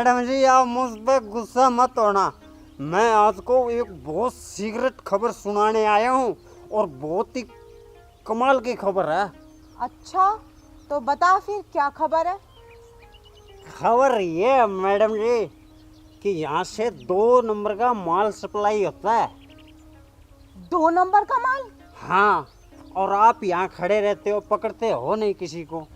Madam जी आप मुझ पर गुस्सा मत होना। मैं आज को एक बहुत सीक्रेट खबर सुनाने आया हूँ और बहुत ही कमाल की खबर है। अच्छा, तो बता फिर क्या खबर है। खबर ये है मैडम जी कि यहाँ से 2 नंबर का माल सप्लाई होता है। 2 नंबर का माल? हाँ, और आप यहाँ खड़े रहते हो, पकड़ते हो नहीं किसी को।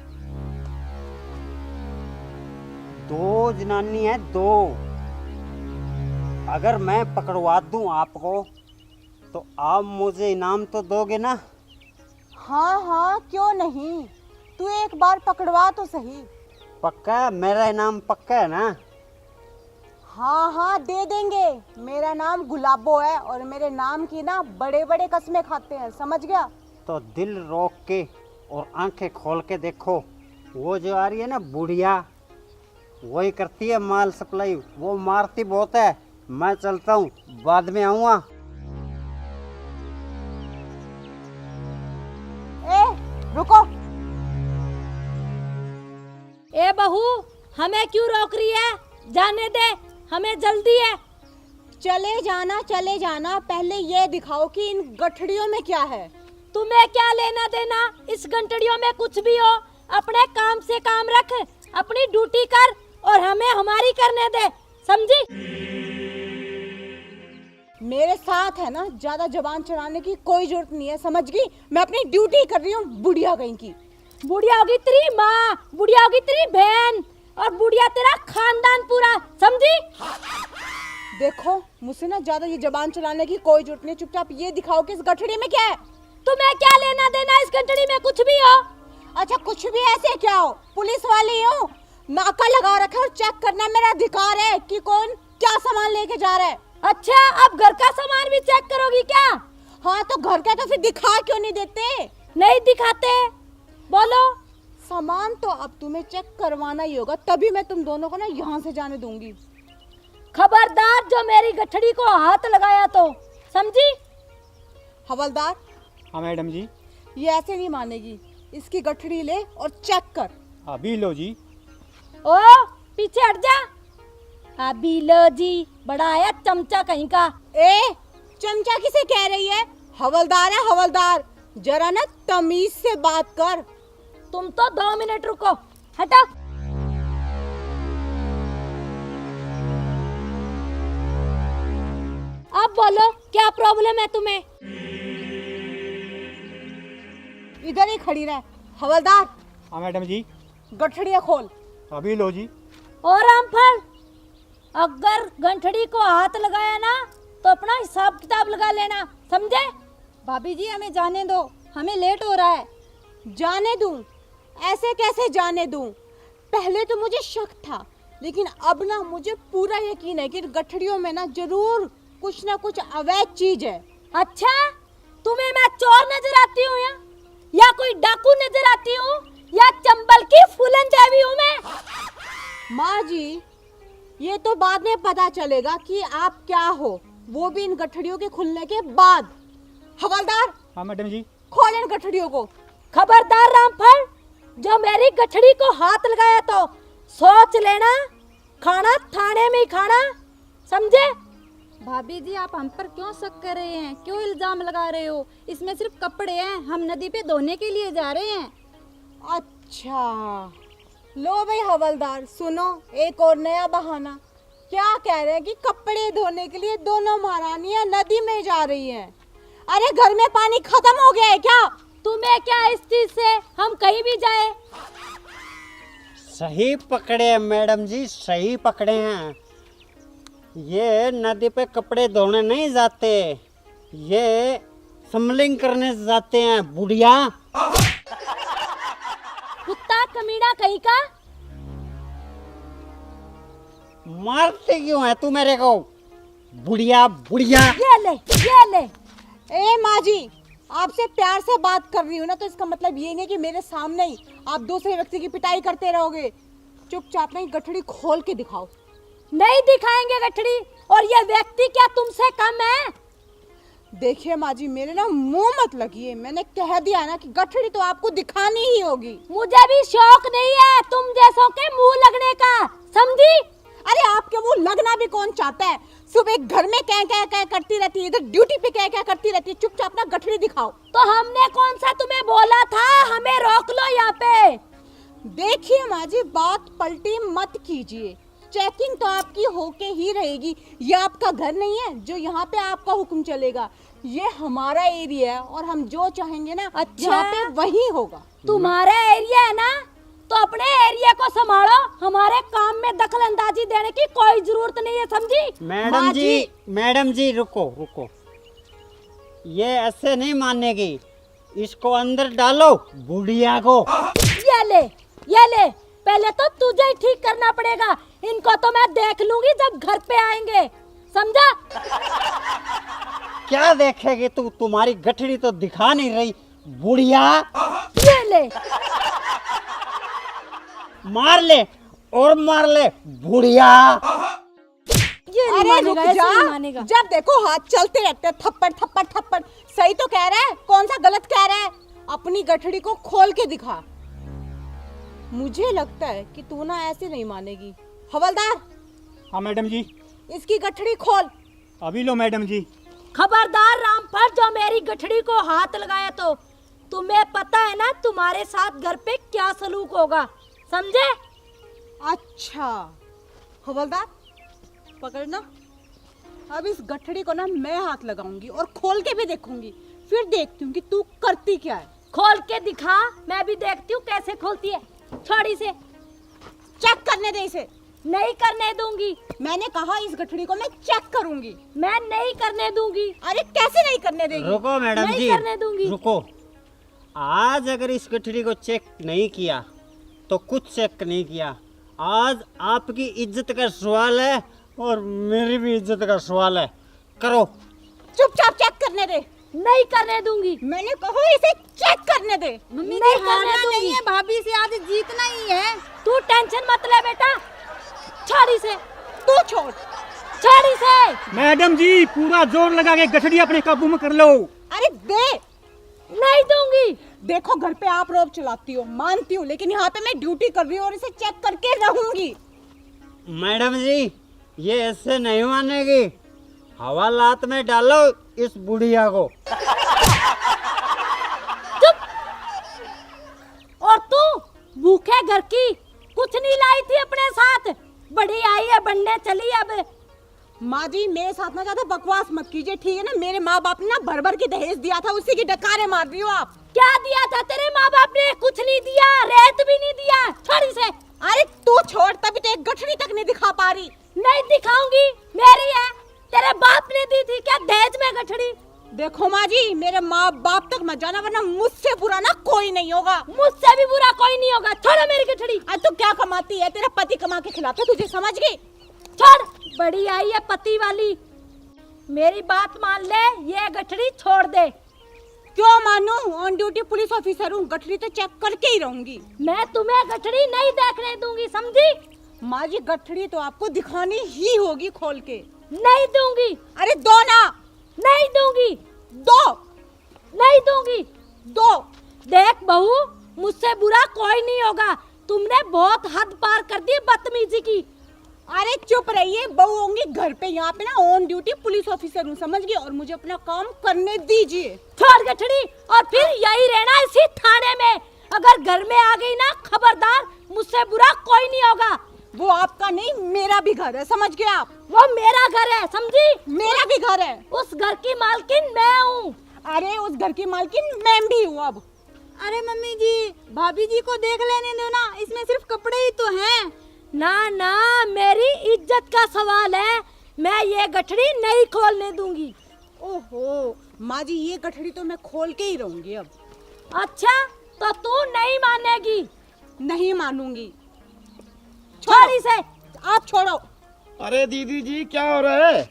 2 जनानी है, 2। अगर मैं पकड़वा दूं आपको तो आप मुझे इनाम तो दोगे ना? हाँ हाँ, क्यों नहीं, तू एक बार पकड़वा तो सही। पक्का है? मेरा इनाम पक्का है ना? हाँ हाँ, दे देंगे। मेरा नाम गुलाबो है और मेरे नाम की ना बड़े बड़े कस्में खाते हैं, समझ गया? तो दिल रोक के और आंखें खोल के देखो, वो जो आ रही है ना बुढ़िया, वही करती है माल सप्लाई। वो मारती बहुत है। मैं चलता हूँ, बाद में आऊँगा। ए रुको। ए बहू, हमें क्यों रोक रही है? जाने दे, हमें जल्दी है। चले जाना, पहले ये दिखाओ कि इन गठड़ियों में क्या है। तुम्हें क्या लेना देना इस घंटड़ियों में? कुछ भी हो, अपने काम से काम रख, अपनी ड्यूटी कर और हमें हमारी करने दे, समझी? मेरे साथ है ना, ज्यादा जबान चलाने की कोई जरूरत नहीं है, समझ गई? मैं अपनी ड्यूटी कर रही हूँ, बुढ़िया कहीं की। बुढ़िया होगी तेरी माँ, बुढ़िया होगी तेरी बहन और बुढ़िया तेरा खानदान पूरा, समझी? देखो, मुझसे ना ज्यादा ये जबान चलाने की कोई जरूरत नहीं। चुपचाप ये दिखाओ कि इस गठड़ी में क्या है। तुम्हें क्या लेना देना इस घंटड़ी में? कुछ भी हो। अच्छा, कुछ भी ऐसे क्या हो, पुलिस वाली हूँ, नाका लगा रखा है और चेक करना मेरा अधिकार है कि कौन क्या सामान लेके जा रहा है। अच्छा, अब घर का सामान भी चेक करोगी क्या? हाँ, तो घर का तो फिर दिखा क्यों नहीं देते? नहीं दिखाते, बोलो। सामान तो अब तुम्हें चेक करवाना ही होगा, तभी मैं तुम दोनों को ना यहाँ से जाने दूंगी। खबरदार जो मेरी गठड़ी को हाथ लगाया तो, समझी? हवलदार। हाँ मैडम जी। ये ऐसे नहीं मानेगी, इसकी गठड़ी ले और चेक कर। अभी लो जी। ओ पीछे हट जा। अभी लो जी, बड़ा आया चमचा कहीं का। ए, चमचा किसे कह रही है? हवलदार है हवलदार, जरा ना तमीज से बात कर। तुम तो 2 मिनट रुको, हटा। अब बोलो क्या प्रॉब्लम है तुम्हें? इधर ही खड़ी रह हवलदार। हाँ मैडम जी। गठड़ियाँ खोल। अभी लो जी। और रामफल, अगर गंठड़ी को हाथ लगाया ना तो अपना हिसाब किताब लगा लेना, समझे? भाभी जी हमें जाने दो, हमें लेट हो रहा है। जाने दूं? ऐसे कैसे जाने दूं? पहले तो मुझे शक था, लेकिन अब ना मुझे पूरा यकीन है कि गठड़ियों में ना जरूर कुछ ना कुछ अवैध चीज है। अच्छा, तुम्हें मैं चोर नजर आती हूँ या कोई डाकू नजर आती हूँ या चंबल की फूलन देवी हूँ मैं? माँ जी, ये तो बाद में पता चलेगा कि आप क्या हो, वो भी इन गठड़ियों के खुलने के बाद। हवलदार। हाँ मैडम जी। खोल इन गठड़ियों को। खबरदार रामफल, जो मेरी गठड़ी को हाथ लगाया तो सोच लेना, खाना थाने में ही खाना, समझे? भाभी जी आप हम पर क्यों शक कर रहे हैं, क्यों इल्जाम लगा रहे हो? इसमें सिर्फ कपड़े हैं, हम नदी पे धोने के लिए जा रहे हैं। अच्छा, लो भाई हवलदार, सुनो एक और नया बहाना। क्या कह रहे हैं कि कपड़े धोने के लिए दोनों महारानियां नदी में जा रही हैं। अरे घर में पानी खत्म हो गया है क्या? तुम्हें क्या इस चीज से, हम कहीं भी जाए? सही पकड़े हैं मैडम जी, सही पकड़े हैं। ये नदी पे कपड़े धोने नहीं जाते, ये स्मगलिंग करने जाते हैं बुढ़िया। कुत्ता कमीना कहीं का। मारते क्यों है तू मेरे को? बुढ़िया बुढ़िया। ये ले, ये ले। ए माँ जी, आपसे प्यार से बात कर रही हूँ ना, तो इसका मतलब ये नहीं कि मेरे सामने ही आप दूसरे व्यक्ति की पिटाई करते रहोगे। चुपचाप नहीं गठड़ी खोल के दिखाओ। नहीं दिखाएंगे गठड़ी, और ये व्यक्ति क्या तुमसे कम है? देखिए माँ जी, मेरे ना मुंह मत लगिए, मैंने कह दिया ना कि गठड़ी तो आपको दिखानी ही होगी। मुझे भी शौक नहीं है तुम जैसों के मुंह लगने का, समझी? अरे आपके वो लगना भी कौन चाहता है? सुबह घर में क्या करती रहती है, इधर ड्यूटी पे क्या करती रहती है। चुपचाप अपना गठरी दिखाओ। तो हमने कौन सा तुम्हें बोला था हमें रोक लो यहाँ पे? देखिए माँ जी, बात पलटी मत कीजिए। चेकिंग तो आपकी होके ही रहेगी। ये आपका घर नहीं है जो यहाँ पे आपका हुक्म चलेगा। ये हमारा एरिया है और हम जो चाहेंगे ना अच्छा। यहाँ पे वही होगा। तुम्हारा एरिया है ना, तो अपने एरिया को संभालो। हमारे काम में दखल अंदाजी देने की कोई जरूरत नहीं है, समझी? मैडम जी रुको रुको, ये ऐसे नहीं मानेगी। इसको अंदर डालो, बुढ़िया को। ये ले, पहले तो तुझे ही ठीक करना पड़ेगा। इनको तो मैं देख लूंगी जब घर पे आएंगे, समझा? क्या देखेगी तू? तुम्हारी गठड़ी तो दिखा नहीं रही, बुढ़िया। ये ले, मार ले और मार ले, बुढ़िया। ये नहीं अरे मानेगा, रुक ऐसे जा। नहीं मानेगा। जब देखो हाथ चलते रहते हैं, थप्पड़ थप्पड़ थप्पड़। सही तो कह रहा है, कौन सा गलत कह रहा है? अपनी गठड़ी को खोल के दिखा। मुझे लगता है कि तू ना ऐसे नहीं मानेगी। हवलदार, हाँ मैडम जी। इसकी गठड़ी खोल। अभी लो मैडम जी। खबरदार रामफल, जो मेरी गठड़ी को हाथ लगाया तो तुम्हें पता है ना तुम्हारे साथ घर पे क्या सलूक होगा, समझे? अच्छा हवलदार, पकड़ना। अब इस गठड़ी को ना मैं हाथ लगाऊंगी और खोल के भी देखूंगी, फिर देखती हूँ कि तू करती क्या है। खोल के दिखा, मैं भी देखती हूँ कैसे खोलती है। छोड़ी से, चेक करने दे इसे। नहीं करने दूंगी। मैंने कहा इस गठड़ी को मैं चेक करूंगी। मैं नहीं करने दूंगी। अरे कैसे नहीं करने देगी? रुको मैडम नहीं जी, करने दूंगी। रुको। आज अगर इस गठड़ी को चेक नहीं किया तो कुछ चेक नहीं किया। आज आपकी इज्जत का सवाल है और मेरी भी इज्जत का सवाल है। करो। चुपचाप चेक करने दे। नहीं करने दूंगी। मैंने कहा इसे चेक करने दे। मम्मी नहीं जी हारना करने दूंगी। नहीं है, भाभी से आज जीतना ही है। तू टेंशन मत ले बेटा। छोड़ी से, तू छोड़। छोड़ी से। मैडम जी पूरा जोर लगा के गठड़ी अपने काबू में कर लो। अरे दे। नहीं दूंगी। देखो घर पे आप रोब चलाती हो, मानती हूँ, लेकिन यहाँ पे मैं ड्यूटी कर रही हूँ और इसे चेक करके रहूंगी। मैडम जी ये ऐसे नहीं मानेगी। हवालात में डालो इस बुढ़िया को। चुप। और तू भूखे घर की कुछ नहीं लाई थी अपने साथ, बड़ी आई है बनने चली अब। माँ जी मेरे साथ ना ज्यादा बकवास मत कीजिए, ठीक है ना? मेरे माँ बाप ने ना भर भर के दहेज दिया था, उसी की डकारे मार रही हो आप। क्या दिया था तेरे माँ बाप ने? कुछ नहीं दिया, रेत भी नहीं दिया। छोड़ी से। अरे तू छोड़, तभी तो एक गठड़ी तक नहीं दिखा पा रही। नहीं दिखाऊंगी, मेरी है। तेरे बाप ने दी थी क्या दहेज में गठड़ी? देखो माँ जी, मेरे माँ बाप तक मत जाना, वरना मुझसे बुरा ना कोई नहीं होगा। मुझसे भी बुरा कोई नहीं होगा। छोड़ो मेरी गठड़ी। आज तू क्या कमाती है? तेरा पति कमा के खिलाता है, तुझे समझ गई? छोड़, बड़ी आई है पति वाली। मेरी बात मान ले, ये गठड़ी छोड़ दे। क्यों मानूं? ऑन ड्यूटी पुलिस ऑफिसर हूँ, गठड़ी तो चेक करके ही रहूंगी। मैं तुम्हें गठड़ी नहीं देखने दूंगी, समझी? माँ जी गठड़ी तो आपको दिखानी ही होगी खोल के। नहीं दूंगी। अरे दो ना। नहीं दूंगी। दो। नहीं दूंगी। दो। देख बहू, मुझसे बुरा कोई नहीं होगा। तुमने बहुत हद पार कर दी बदतमीजी की। अरे चुप रहिए, बहू होंगी घर पे, यहाँ पे ना ऑन ड्यूटी पुलिस ऑफिसर हूँ, समझ गई? और मुझे अपना काम करने दीजिए। छोड़ गठड़ी, और फिर यही रहना इसी थाने में। अगर घर में आ गई ना, खबरदार, मुझसे बुरा कोई नहीं होगा। वो आपका नहीं, मेरा भी घर है, समझ गए आप? वो मेरा घर है, समझी? मेरा भी घर है। उस घर की मालकिन मैं हूँ। अरे उस घर की मालकिन मैं भी हूँ अब। अरे मम्मी जी, भाभी जी को देख लेने दो ना, इसमें सिर्फ कपड़े ही तो हैं। ना ना, मेरी इज्जत का सवाल है। मैं ये गठड़ी नहीं खोलने दूंगी। ओहो माँ जी, ये गठड़ी तो मैं खोल के ही रहूंगी अब। अच्छा, तो तू नहीं मानेगी? नहीं मानूंगी। छोड़ इसे। आप छोड़ो। अरे दीदी जी क्या हो रहा है?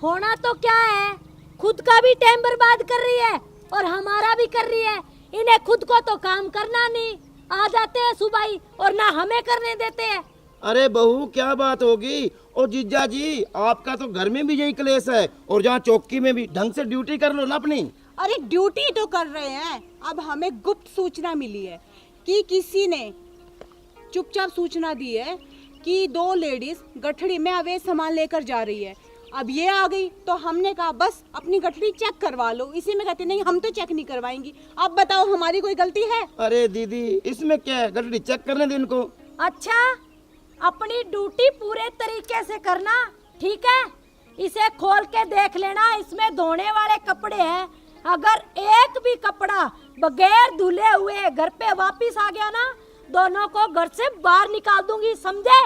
होना तो क्या है, खुद का भी टाइम बर्बाद कर रही है और हमारा भी कर रही है। इन्हें खुद को तो काम करना नहीं, आ जाते हैं सुबह ही और ना हमें करने देते हैं। अरे बहू क्या बात होगी? और जीजा जी आपका तो घर में भी यही क्लेश है, और जहाँ चौकी में भी ढंग से ड्यूटी कर लो ना अपनी। अरे ड्यूटी तो कर रहे हैं, अब हमें गुप्त सूचना मिली है कि किसी ने चुपचाप सूचना दी है कि 2 लेडीज गठड़ी में अवैध सामान लेकर जा रही है। अब ये आ गई तो हमने कहा बस अपनी गठड़ी चेक करवा लो। इसी में कहते नहीं हम तो चेक नहीं करवाएंगी। अब बताओ हमारी कोई गलती है? अरे दीदी इसमें क्या है, गठड़ी चेक करने दो इनको। अच्छा, अपनी ड्यूटी पूरे तरीके से करना, ठीक है? इसे खोल के देख लेना, इसमें धोने वाले कपड़े हैं। अगर एक भी कपड़ा बगैर धुले हुए घर पे वापस आ गया ना, दोनों को घर से बाहर निकाल दूंगी, समझे?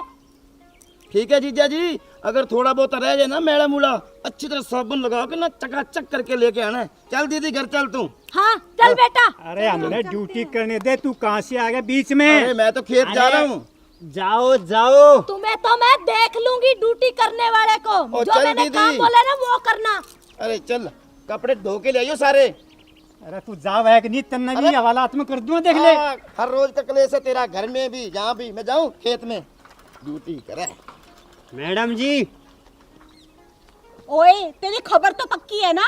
ठीक है जीजा जी, अगर थोड़ा बहुत रह जाए ना मैला मूला, अच्छी तरह साबुन लगा के ना चकाचक करके लेके आना है। चल दीदी घर चल तू। हाँ चल बेटा। अरे हमें ड्यूटी करने दे, तू कहाँ से आ गया बीच में? अरे मैं तो खेत जा रहा हूँ। जाओ जाओ। तुम्हें तो मैं देख लूंगी ड्यूटी करने वाले को। ओ, जो चल मैंने दीदी। काम बोला ना वो करना। अरे चल कपड़े धो के ले आइयो सारे। अरे तू जाओ है कि नहीं, तन्ना भी हवालात में कर दूं, देख ले। हर रोज का क्लेश है तेरा, घर में भी जहाँ भी। मैं जाऊँ खेत में ड्यूटी करे। मैडम जी। ओए तेरी खबर तो पक्की है ना?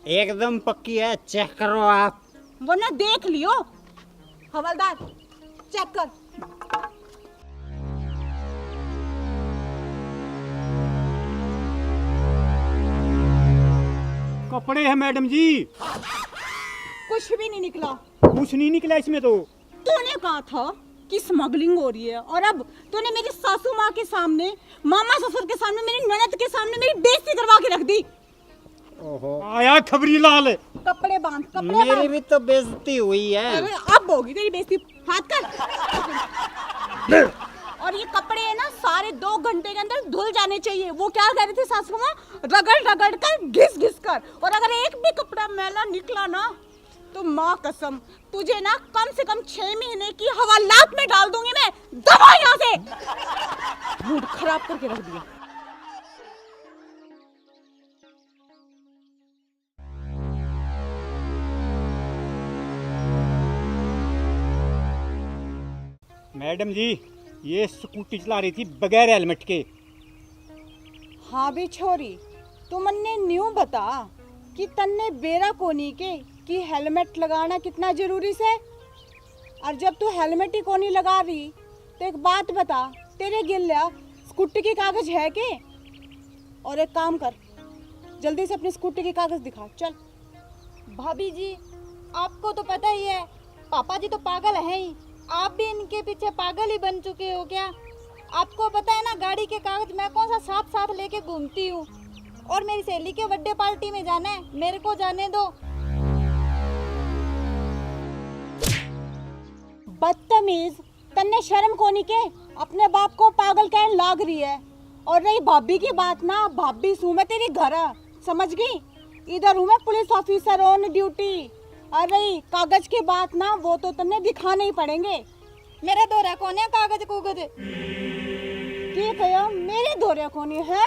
एकदम पक्की है, चेक करो आप। वरना देख लियो। हवलदार चेक कर। कपड़े हैं मैडम जी। कुछ भी नहीं निकला। कुछ नहीं निकला इसमें तो। तूने कहा था कि स्मगलिंग हो रही है और अब तूने मेरी सासू माँ के सामने, मामा ससुर के सामने, मेरी ननद के सामने मेरी बेइज्जती करवा के रख दी। ओहो, आया खबरी लाल। कपड़े बांध, कपड़े मेरी बांध। भी तो बेइज्जती हुई है। अरे अब होगी तेरी बेइज्जती। हाथ कर। और ये कपड़े है ना सारे 2 घंटे के अंदर धुल जाने चाहिए। वो क्या कह रही थी सासू माँ? रगड़ रगड़ कर, घिस घिस कर। और अगर एक भी कपड़ा मैला निकला ना तो माँ कसम तुझे ना कम से कम 6 महीने की हवालात में डाल दूंगी मैं। दबा यहाँ से। मूड खराब करके रख दिया। मैडम जी ये स्कूटी चला रही थी बगैर हेलमेट के। हाँ भी छोरी, तू मन्ने न्यू बता कि तन्ने बेरा कोनी के कि हेलमेट लगाना कितना जरूरी से। और जब तू हेलमेट ही कोनी लगा रही तो एक बात बता, तेरे गिल्ला स्कूटी की कागज है के? और एक काम कर, जल्दी से अपनी स्कूटी की कागज दिखा। चल। भाभी जी आपको तो पता ही है, पापा जी तो पागल हैं ही, आप भी इनके पीछे पागल ही बन चुके हो क्या? आपको पता है ना गाड़ी के कागज मैं कौन सा साथ साथ लेके घूमती हूँ। और मेरी सहेली के बर्थडे पार्टी में जाना है, मेरे को जाने दो। बदतमीज, तन्ने शर्म कोनी के अपने बाप को पागल कहने लाग रही है। और रही भाभी की बात ना, भाभी सू मैं तेरी घर, समझ गई? इधर हूँ मैं पुलिस ऑफिसर ऑन ड्यूटी। और रही कागज की बात ना, वो तो तन्ने दिखाने ही पड़ेंगे। मेरा दौरा कौन है कागज कुगज? की कहो मेरे दौरे कौन है?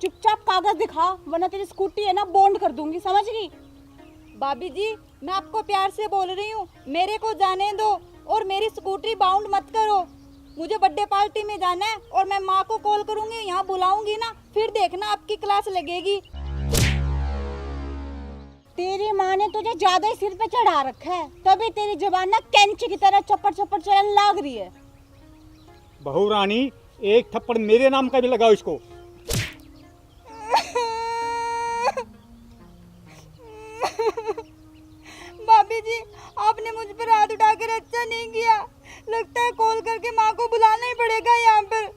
चुपचाप कागज दिखा वरना तेरी स्कूटी है ना बॉन्ड कर दूंगी, समझ गई? भाभी जी मैं आपको प्यार से बोल रही हूँ, मेरे को जाने दो और मेरी स्कूटी बाउंड मत करो। मुझे बर्थडे पार्टी में जाना है और मैं माँ को कॉल करूंगी, यहाँ बुलाऊंगी ना, फिर देखना आपकी क्लास लगेगी। तेरी माँ ने तुझे ज्यादा ही सिर पे चढ़ा रखा है, तभी तेरी जुबान ना कैंची की तरह चप्पड़ चप्पड़ चलने लाग रही है। बहू रानी एक थप्पड़ मेरे नाम का भी लगाओ इसको। भाभी जी आपने मुझ पर हाथ उठाकर अच्छा नहीं किया, लगता है कॉल करके माँ को बुलाना ही पड़ेगा यहाँ पर।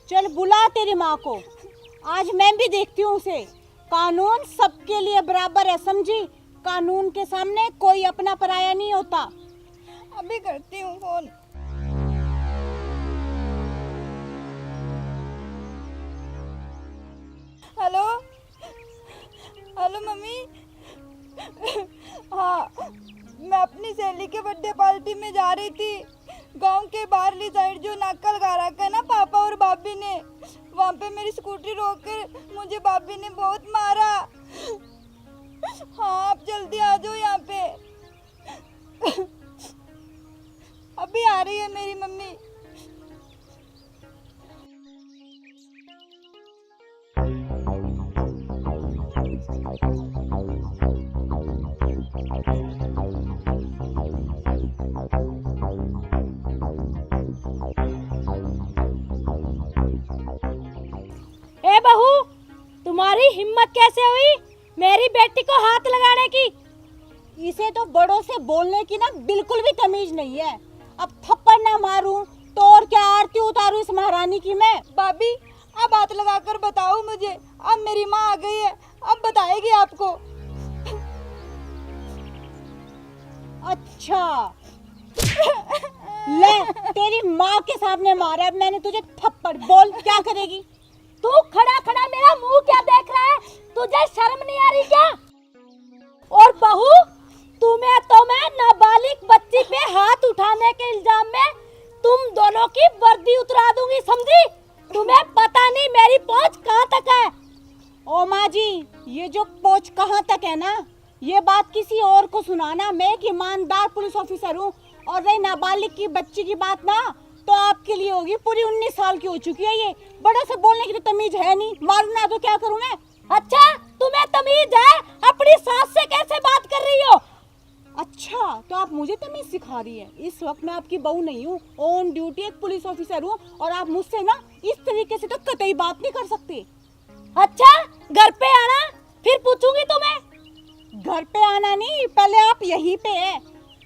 चल बुला तेरी माँ को, आज मैं भी देखती हूँ उसे। कानून सबके लिए बराबर है, समझी? कानून के सामने कोई अपना पराया नहीं होता। अभी करती हूँ फोन। Hello hello mummy. हाँ मैं अपनी सहेली के बर्थडे पार्टी में जा रही थी। गांव के बाहरली साइड जो नाका लगा रखा है ना पापा और भाभी ने, वहाँ पे मेरी स्कूटी रोककर मुझे भाभी ने बहुत मारा। हाँ आप जल्दी आ जाओ यहाँ पे। अभी आ रही है मेरी मम्मी। बहू, तुम्हारी हिम्मत कैसे हुई मेरी बेटी को हाथ लगाने की? इसे तो बड़ों से बोलने की ना बिल्कुल भी तमीज नहीं है। अब थप्पड़ ना मारूं तो और क्या आरती उतारूं इस महारानी की मैं। भाभी अब हाथ लगाकर बताओ मुझे, अब मेरी माँ आ गई है, अब बताएगी आपको। अच्छा ले तेरी माँ के सामने मारा, अब मैंने तुझे थप्पड़, बोल क्या करेगी? तू खड़ा खड़ा मेरा मुंह क्या देख रहा है? तुझे शर्म नहीं आ रही क्या? और बहू, तुम्हें तो मैं नाबालिग बच्ची पे हाथ उठाने के इल्जाम में तुम दोनों की वर्दी उतरा दूंगी, समझी? तुम्हें पता नहीं मेरी पहुंच कहाँ तक है। ओ माँ जी, ये जो पहुंच कहाँ तक है ना, ये बात किसी और को सुनाना। मैं एक ईमानदार पुलिस ऑफिसर हूँ, और रही नाबालिग की बच्ची की बात ना, तो आपके लिए होगी। पूरी 19 साल की हो चुकी है ये, बड़ों से बोलने की तो तमीज है नहीं। मारूं ना तो क्या करूं मैं? अच्छा, तुम्हें तमीज है? अपनी सास से कैसे बात कर रही हो? अच्छा, तो आप मुझे तमीज सिखा रही है? इस वक्त मैं आपकी बहू नहीं हूँ, ऑन ड्यूटी एक पुलिस ऑफिसर हूँ, और आप मुझसे ना इस तरीके से तो कतई बात नहीं कर सकते। अच्छा, घर पे आना, फिर पूछूंगी तुम्हें। घर पे आना नहीं, पहले आप यहीं पे है।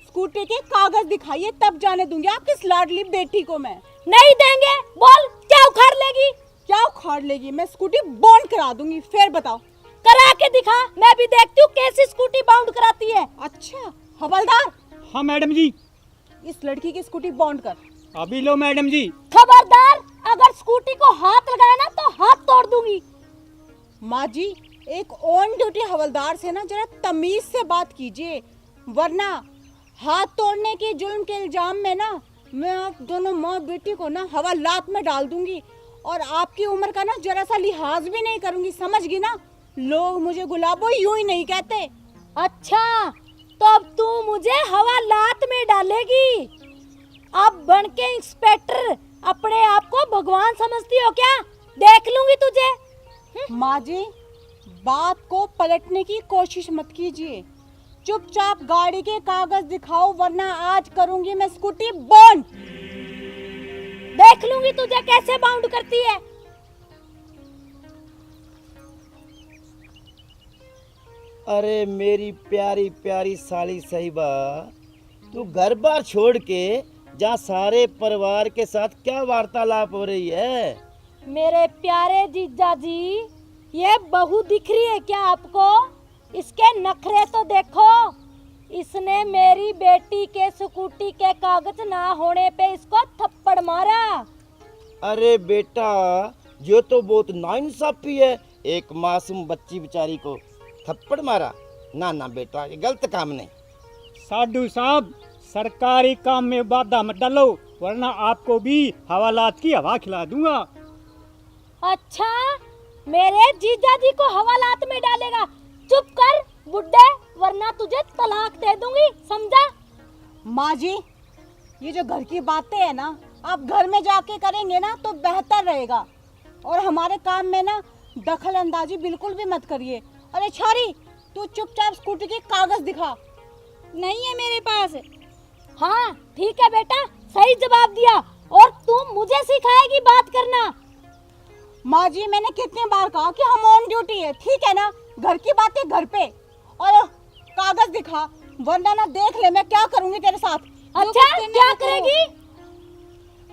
स्कूटी के कागज दिखाइए, तब जाने दूंगी आपकी इस लाडली बेटी को मैं। नहीं देंगे, बोल क्या उखाड़ लेगी? क्या उखाड़ लेगी? मैं स्कूटी बॉन्ड करा दूंगी, फिर बताओ। करा के दिखा, मैं भी देखती हूँ कैसी स्कूटी बाउंड कराती है। अच्छा हवलदार, हाँ मैडम जी। इस लड़की की स्कूटी बॉन्ड कर। अभी लो मैडम जी। खबरदार, अगर स्कूटी को हाथ लगाया ना तो हाथ तोड़ दूंगी। माँ जी, एक ऑन ड्यूटी हवलदार से ना जरा तमीज से बात कीजिए, वरना हाथ तोड़ने के जुर्म के इल्जाम में ना मैं आप दोनों माँ बेटी को ना हवालात में डाल दूंगी, और आपकी उम्र का ना जरा सा लिहाज भी नहीं करूंगी, समझ गई ना? लोग मुझे गुलाबो यूं ही नहीं कहते। अच्छा, तो अब तू मुझे हवालात में डालेगी? अब बन के इंस्पेक्टर अपने आप को भगवान समझती हो क्या? देख लूंगी तुझे। माँ जी, बात को पलटने की कोशिश मत कीजिए, चुपचाप गाड़ी के कागज दिखाओ, वरना आज करूंगी मैं स्कूटी बॉन्ड। देख लूंगी तुझे कैसे बाउंड करती है। अरे मेरी प्यारी प्यारी साली साहिबा, तू घर बार छोड़ के जहाँ सारे परिवार के साथ क्या वार्तालाप हो रही है? मेरे प्यारे जीजा जी, ये बहू दिख रही है क्या आपको? इसके नखरे तो देखो। इसने मेरी बेटी के स्कूटी के कागज ना होने पे इसको थप्पड़ मारा। अरे बेटा, ये तो बहुत नाइंसाफी है, एक मासूम बच्ची बेचारी को थप्पड़ मारा। ना ना बेटा, ये गलत काम नहीं। साधु साहब, सरकारी काम में बाधा मत डालो, वरना आपको भी हवालात की हवा खिला दूंगा। अच्छा, मेरे जीजा जी को हवालात में डालेगा? चुप कर बुड्ढे, वरना तुझे तलाक दे दूंगी, समझा? माँ जी, ये जो घर की बातें है ना, आप घर में जाके करेंगे ना तो बेहतर रहेगा, और हमारे काम में ना दखल अंदाजी बिल्कुल भी मत करिए। अरे छोरी, तू चुपचाप स्कूटी के कागज दिखा। नहीं है मेरे पास। हाँ ठीक है बेटा, सही जवाब दिया। और तू मुझे सिखाएगी बात करना? माँ जी, मैंने कितनी बार कहा कि हम ऑन ड्यूटी है, ठीक है ना? घर की बातें घर पे, और कागज दिखा, वरना ना देख ले मैं क्या करूंगी तेरे साथ। अच्छा, क्या करेगी?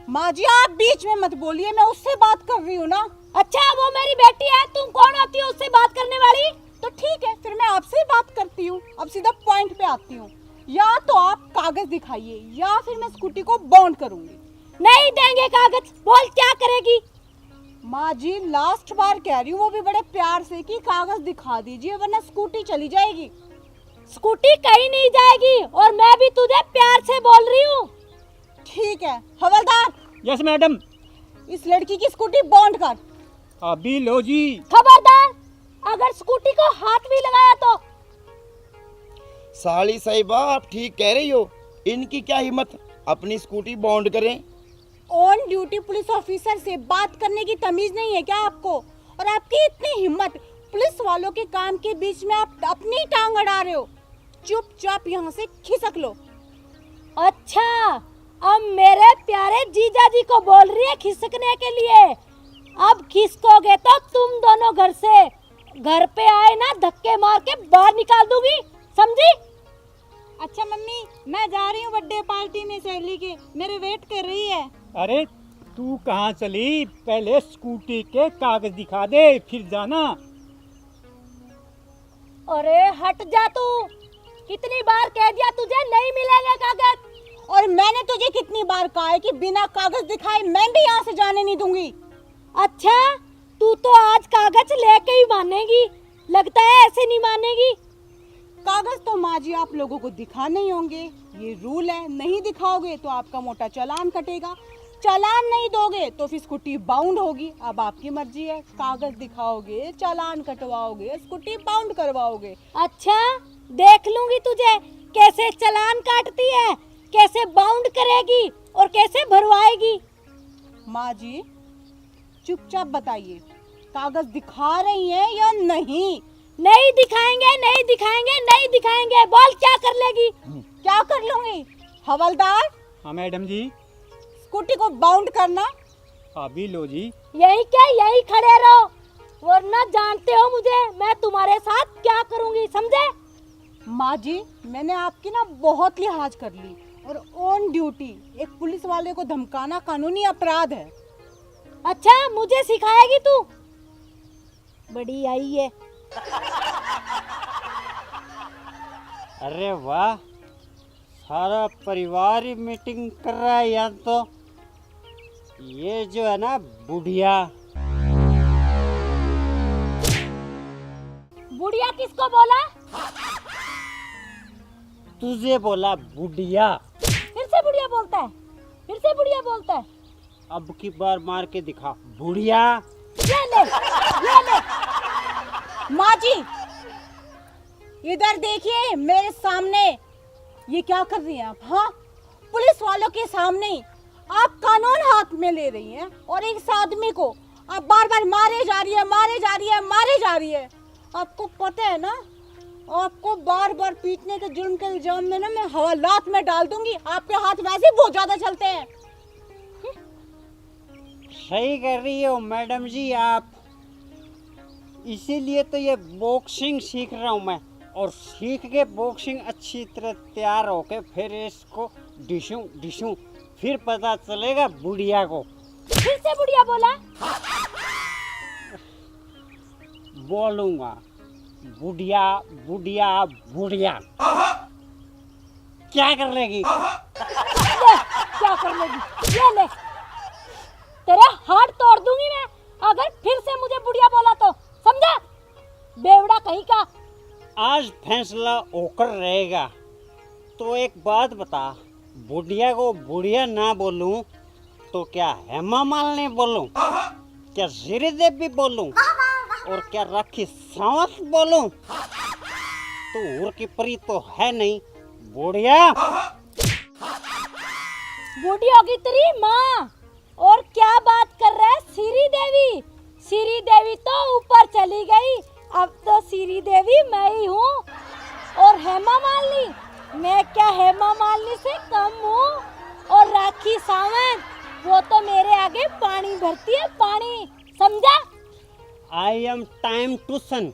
माँ जी, आप बीच में मत बोलिए, मैं उससे बात कर रही हूँ ना। अच्छा, वो मेरी बेटी है, तुम कौन होती हो उससे बात करने वाली? तो ठीक है, फिर मैं आपसे ही बात करती हूँ। अब सीधा पॉइंट पे आती हूँ, या तो आप कागज दिखाइए या फिर मैं स्कूटी को बॉन्ड करूंगी। नहीं देंगे कागज, बोल क्या करेगी? माँ जी, लास्ट बार कह रही हूँ, वो भी बड़े प्यार से, कि कागज दिखा दीजिए वरना स्कूटी चली जाएगी। स्कूटी कहीं नहीं जाएगी, और मैं भी तुझे प्यार से बोल रही हूँ। ठीक है हवलदार, यस मैडम। इस लड़की की स्कूटी बॉन्ड कर। अभी लो जी। खबरदार, अगर स्कूटी को हाथ भी लगाया तो। साली साहिबा, आप ठीक कह रही हो, इनकी क्या हिम्मत, अपनी स्कूटी बॉन्ड करें। ऑन ड्यूटी पुलिस ऑफिसर से बात करने की तमीज नहीं है क्या आपको? और आपकी इतनी हिम्मत, पुलिस वालों के काम के बीच में आप अपनी टांग अड़ा रहे हो। चुपचाप यहाँ से खिसक लो। अच्छा, अब मेरे प्यारे जीजा जी को बोल रही है खिसकने के लिए? अब खिसकोगे तो तुम दोनों घर से। घर पे आए ना धक्के मार के बाहर निकाल दूंगी, समझी? अच्छा मम्मी, मैं जा रही हूँ बर्थडे पार्टी में सहेली के, मेरे वेट कर रही है। अरे तू कहाँ चली? पहले स्कूटी के कागज दिखा दे फिर जाना। अरे हट जा तू, कितनी बार कह दिया तुझे नहीं मिलेंगे कागज। और मैंने तुझे कितनी बार कहा है कि बिना कागज दिखाए मैं भी यहाँ से जाने नहीं दूंगी। अच्छा, तू तो आज कागज लेके ही मानेगी, लगता है ऐसे नहीं मानेगी। कागज तो माँ जी आप लोगों को दिखाने ही होंगे, ये रूल है। नहीं दिखाओगे तो आपका मोटा चालान कटेगा, चालान नहीं दोगे तो फिर स्कूटी बाउंड होगी। अब आपकी मर्जी है, कागज दिखाओगे, चालान कटवाओगे, स्कूटी बाउंड करवाओगे। अच्छा, देख लूंगी तुझे कैसे चालान काटती है, कैसे बाउंड करेगी और कैसे भरवाएगी। माँ जी चुपचाप बताइए, कागज दिखा रही हैं या नहीं? नहीं दिखाएंगे, नहीं दिखाएंगे, नहीं दिखाएंगे। बोल क्या कर लेगी? क्या कर लूंगी? हवलदार, हाँ मैडम जी। स्कूटी को बाउंड करना। अभी लो जी। यही क्या, यही खड़े रहो, वरना जानते हो मुझे मैं तुम्हारे साथ क्या करूंगी, समझे? माँ जी मैंने आपकी ना बहुत लिहाज कर ली, और ऑन ड्यूटी एक पुलिस वाले को धमकाना कानूनी अपराध है। अच्छा, मुझे सिखाएगी तू? बड़ी आई है। अरे वाह, सारा परिवार ही मीटिंग कर रहा है यहाँ तो। ये जो है ना बुढ़िया। बुढ़िया किसको बोला? तुझे बोला बुढ़िया। फिर से बुढ़िया बोलता है, फिर से बुढ़िया बोलता है। अब की बार मार के दिखा बुढ़िया। ये ले, ये ले। माँ जी इधर देखिए मेरे सामने, ये क्या कर रही हैं आप? हाँ, पुलिस वालों के सामने ही आप कानून हाथ में ले रही हैं, और एक आदमी को आप बार बार मारे जा रही है, मारे जा रही है, मारे जा रही है। आपको पता है ना, आपको बार बार पीटने के जुर्म के इल्जाम में ना मैं हवालात में डाल दूंगी। आपके हाथ वैसे ही बहुत ज्यादा चलते हैं। सही कर रही हो मैडम जी आप। इसीलिए तो ये बॉक्सिंग सीख रहा हूँ मैं, और सीख के बॉक्सिंग अच्छी तरह तैयार होके फिर इसको डिशूं फिर पता चलेगा बुढ़िया को। फिर से बुढ़िया बोला? बोलूंगा बुढ़िया बुढ़िया बुढ़िया। क्या कर लेगी? ले, क्या कर लेगी? ये ले, तेरे हाथ तोड़ दूंगी मैं अगर फिर से मुझे बुढ़िया बोला तो, समझा? बेवड़ा कहीं का। आज फैसला होकर रहेगा। तो एक बात बता, बुढ़िया को बुढ़िया ना बोलूं तो क्या हेमा मालिनी बोलूं, क्या श्रीदेवी बोलूं, और क्या राखी सावंत बोलूं? तो उर की परी तो है नहीं बुढ़िया। बूढ़ी होगी तेरी माँ। और क्या बात कर रहा है श्री देवी? श्री देवी तो ऊपर चली गई, अब तो श्री देवी मैं ही हूँ। और हेमा मालिनी, मैं क्या हेमा मालिनी से कम हूँ? और राखी सावंत, वो तो मेरे आगे पानी भरती है, पानी, समझा? आई एम टाइम टू सन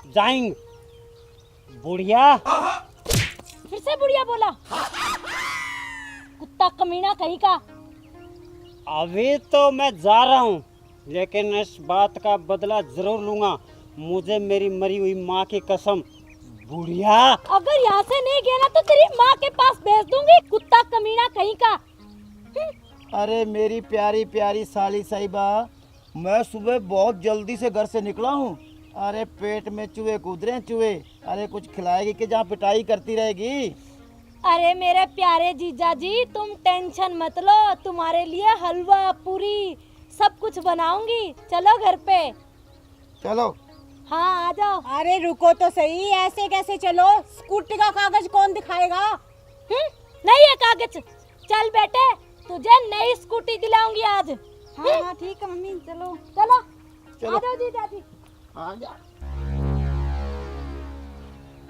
जाइंग बुढ़िया। फिर से बुढ़िया बोला? कुत्ता कमीना कहीं का। अभी तो मैं जा रहा हूँ, लेकिन इस बात का बदला जरूर लूंगा। मुझे मेरी मरी हुई माँ की कसम बुढ़िया। अगर यहाँ से नहीं गया ना तो तेरी माँ के पास भेज दूंगी, कुत्ता कमीना कहीं का। अरे मेरी प्यारी प्यारी साली साहिबा, मैं सुबह बहुत जल्दी से घर से निकला हूँ। अरे पेट में चूहे कूद रहे हैं, चूहे। अरे कुछ खिलाएगी कि जहाँ पिटाई करती रहेगी? अरे मेरे प्यारे जीजा जी, तुम टेंशन मत लो, तुम्हारे लिए हलवा पूरी सब कुछ बनाऊंगी। चलो घर पे। चलो। हाँ आ जाओ। अरे रुको तो सही, ऐसे कैसे चलो? स्कूटी का कागज कौन दिखाएगा? नहीं है कागज। चल बेटे, तुझे नई स्कूटी दिलाऊंगी आज। हाँ हाँ ठीक है मम्मी, चलो। चलो, चलो। आ जाओ जीजा जी। आ जा।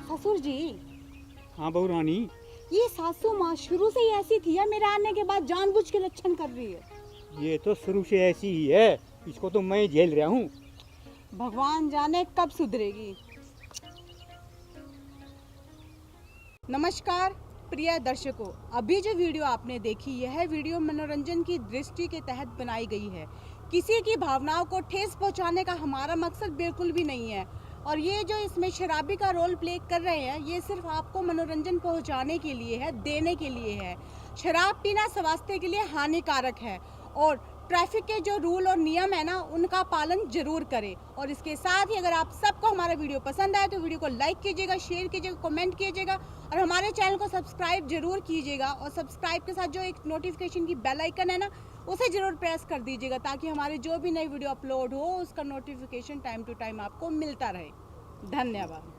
ससुर जी, हाँ बहू रानी। ये सासू माँ शुरू से ही ऐसी थी या मेरे आने के बाद जानबूझ के लक्षण कर रही है? ये तो शुरू से ऐसी ही है, इसको तो मैं झेल रहा हूँ। भगवान जाने कब सुधरेगी। नमस्कार प्रिय दर्शकों, अभी जो वीडियो आपने देखी यह वीडियो मनोरंजन की दृष्टि के तहत बनाई गई है। किसी की भावनाओं को ठेस पहुंचाने का हमारा मकसद बिल्कुल भी नहीं है। और ये जो इसमें शराबी का रोल प्ले कर रहे हैं ये सिर्फ आपको मनोरंजन पहुंचाने के लिए है, देने के लिए है। शराब पीना स्वास्थ्य के लिए हानिकारक है और ट्रैफिक के जो रूल और नियम है ना उनका पालन जरूर करें। और इसके साथ ही अगर आप सबको हमारा वीडियो पसंद आए तो वीडियो को लाइक कीजिएगा, शेयर कीजिएगा, कमेंट कीजिएगा और हमारे चैनल को सब्सक्राइब जरूर कीजिएगा। और सब्सक्राइब के साथ जो एक नोटिफिकेशन की बेल आइकन है ना उसे जरूर प्रेस कर दीजिएगा ताकि हमारे जो भी नई वीडियो अपलोड हो उसका नोटिफिकेशन टाइम टू टाइम आपको मिलता रहे। धन्यवाद।